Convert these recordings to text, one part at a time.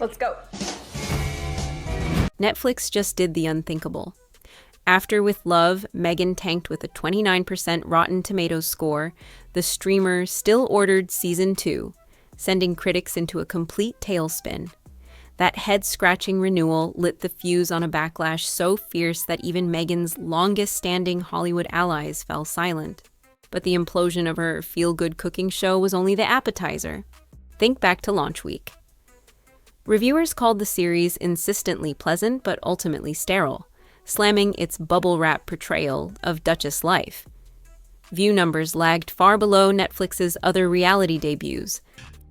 Let's go. Netflix just did the unthinkable. After With Love, Meghan tanked with a 29% Rotten Tomatoes score, the streamer still ordered season 2, sending critics into a complete tailspin. That head-scratching renewal lit the fuse on a backlash so fierce that even Meghan's longest-standing Hollywood allies fell silent. But the implosion of her feel-good cooking show was only the appetizer. Think back to launch week. Reviewers called the series insistently pleasant but ultimately sterile, slamming its bubble wrap portrayal of Duchess life. View numbers lagged far below Netflix's other reality debuts.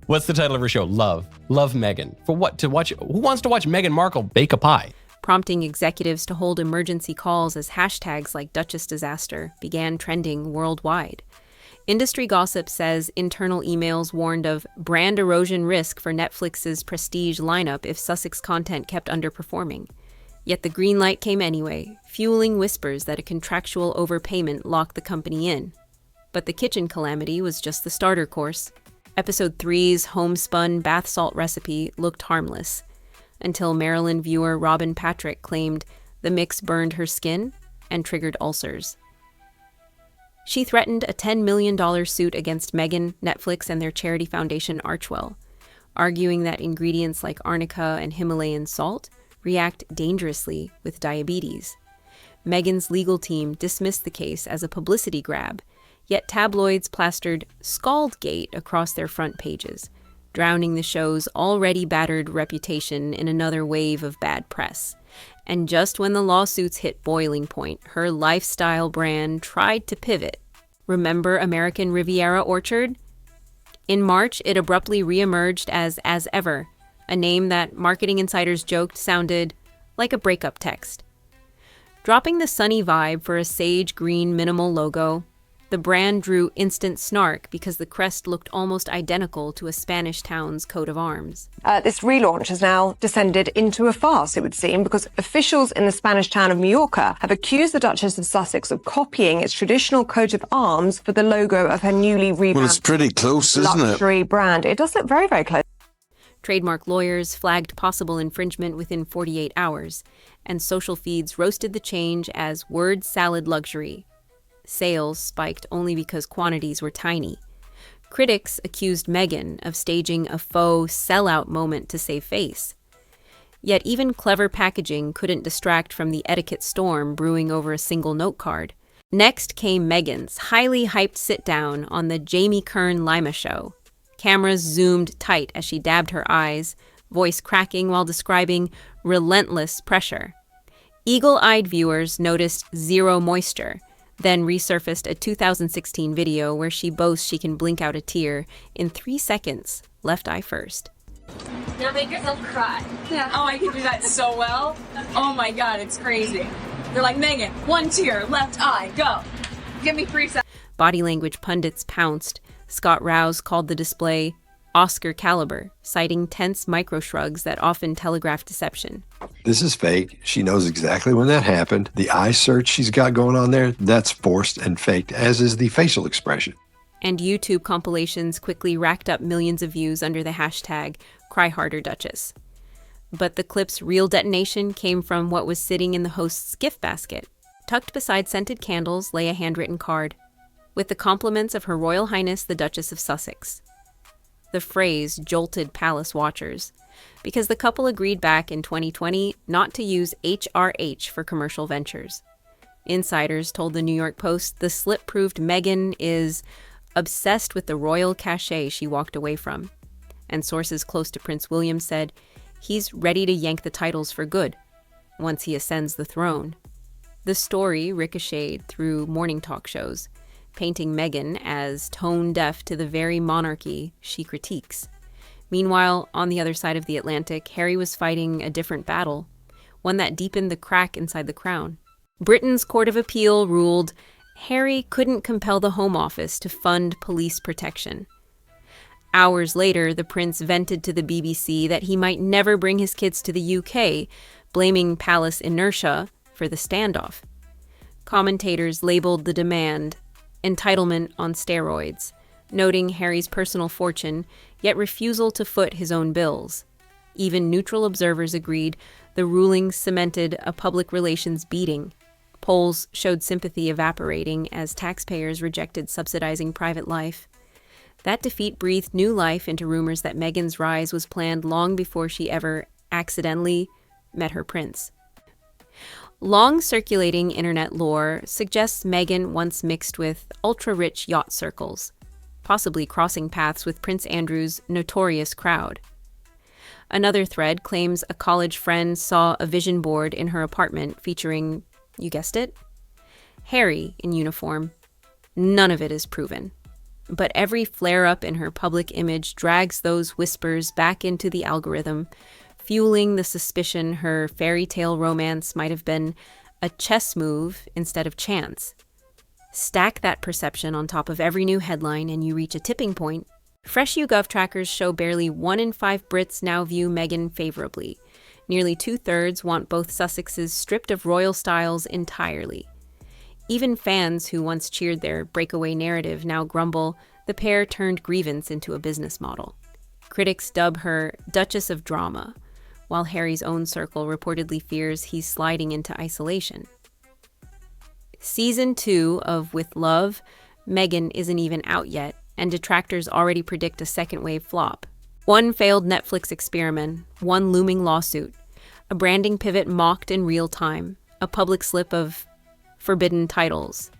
What's the title of her show? Love Meghan. For what? To watch? Who wants to watch Meghan Markle bake a pie? Prompting executives to hold emergency calls as hashtags like Duchess disaster began trending worldwide. Industry gossip says internal emails warned of brand erosion risk for Netflix's prestige lineup if Sussex content kept underperforming. Yet the green light came anyway, fueling whispers that a contractual overpayment locked the company in. But the kitchen calamity was just the starter course. Episode 3's homespun bath salt recipe looked harmless, until Maryland viewer Robin Patrick claimed the mix burned her skin and triggered ulcers. She threatened a $10 million suit against Meghan, Netflix, and their charity foundation Archwell, arguing that ingredients like arnica and Himalayan salt react dangerously with diabetes. Meghan's legal team dismissed the case as a publicity grab, yet tabloids plastered Scaldgate across their front pages, drowning the show's already battered reputation in another wave of bad press. And just when the lawsuits hit boiling point, her lifestyle brand tried to pivot. Remember American Riviera Orchard? In March, it abruptly reemerged as Ever, a name that marketing insiders joked sounded like a breakup text. Dropping the sunny vibe for a sage green minimal logo, the brand drew instant snark because the crest looked almost identical to a Spanish town's coat of arms. This relaunch has now descended into a farce, it would seem, because officials in the Spanish town of Mallorca have accused the Duchess of Sussex of copying its traditional coat of arms for the logo of her newly revamped Well, it's pretty close, isn't it? Luxury brand. It does look very, very close. Trademark lawyers flagged possible infringement within 48 hours, and social feeds roasted the change as word salad luxury. Sales spiked only because quantities were tiny. Critics accused Meghan of staging a faux sellout moment to save face. Yet even clever packaging couldn't distract from the etiquette storm brewing over a single note card. Next came Meghan's highly hyped sit-down on the Jamie Kern Lima show. Cameras zoomed tight as she dabbed her eyes, voice cracking while describing relentless pressure. Eagle-eyed viewers noticed zero moisture, then resurfaced a 2016 video where she boasts she can blink out a tear in 3 seconds, left eye first. Now make yourself cry. Yeah. Oh, I can do that so well. Oh my God, it's crazy. They're like, Meghan, 1 tear, left eye, go. Give me 3 seconds. Body language pundits pounced. Scott Rouse called the display Oscar caliber, citing tense micro-shrugs that often telegraph deception. This is fake. She knows exactly when that happened. The eye search she's got going on there, that's forced and faked, as is the facial expression. And YouTube compilations quickly racked up millions of views under the hashtag #CryHarderDuchess. But the clip's real detonation came from what was sitting in the host's gift basket. Tucked beside scented candles lay a handwritten card, with the compliments of Her Royal Highness the Duchess of Sussex. The phrase jolted palace watchers, because the couple agreed back in 2020 not to use HRH for commercial ventures. Insiders told the New York Post the slip proved Meghan is obsessed with the royal cachet she walked away from. And sources close to Prince William said he's ready to yank the titles for good once he ascends the throne. The story ricocheted through morning talk shows, painting Meghan as tone-deaf to the very monarchy she critiques. Meanwhile, on the other side of the Atlantic, Harry was fighting a different battle, one that deepened the crack inside the crown. Britain's Court of Appeal ruled Harry couldn't compel the Home Office to fund police protection. Hours later, the prince vented to the BBC that he might never bring his kids to the UK, blaming palace inertia for the standoff. Commentators labeled the demand entitlement on steroids, noting Harry's personal fortune, yet refusal to foot his own bills. Even neutral observers agreed the ruling cemented a public relations beating. Polls showed sympathy evaporating as taxpayers rejected subsidizing private life. That defeat breathed new life into rumors that Meghan's rise was planned long before she ever accidentally met her prince. Long circulating internet lore suggests Meghan once mixed with ultra-rich yacht circles, possibly crossing paths with Prince Andrew's notorious crowd. Another thread claims a college friend saw a vision board in her apartment featuring, you guessed it, Harry in uniform. None of it is proven. But every flare-up in her public image drags those whispers back into the algorithm, fueling the suspicion her fairy tale romance might have been a chess move instead of chance. Stack that perception on top of every new headline and you reach a tipping point. Fresh YouGov trackers show barely 1 in 5 Brits now view Meghan favorably. Nearly 2/3 want both Sussexes stripped of royal styles entirely. Even fans who once cheered their breakaway narrative now grumble the pair turned grievance into a business model. Critics dub her Duchess of Drama, while Harry's own circle reportedly fears he's sliding into isolation. Season 2 of With Love, Meghan isn't even out yet, and detractors already predict a second-wave flop. One failed Netflix experiment, one looming lawsuit, a branding pivot mocked in real time, a public slip of forbidden titles,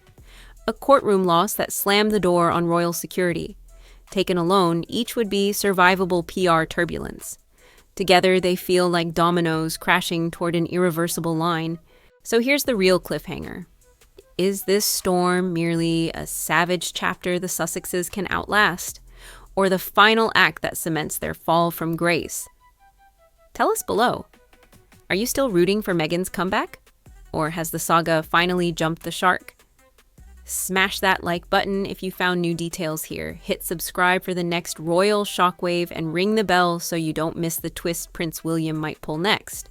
a courtroom loss that slammed the door on royal security. Taken alone, each would be survivable PR turbulence. Together, they feel like dominoes crashing toward an irreversible line. So here's the real cliffhanger. Is this storm merely a savage chapter the Sussexes can outlast, or the final act that cements their fall from grace? Tell us below. Are you still rooting for Meghan's comeback? Or has the saga finally jumped the shark? Smash that like button if you found new details here. Hit subscribe for the next royal shockwave and ring the bell so you don't miss the twist Prince William might pull next.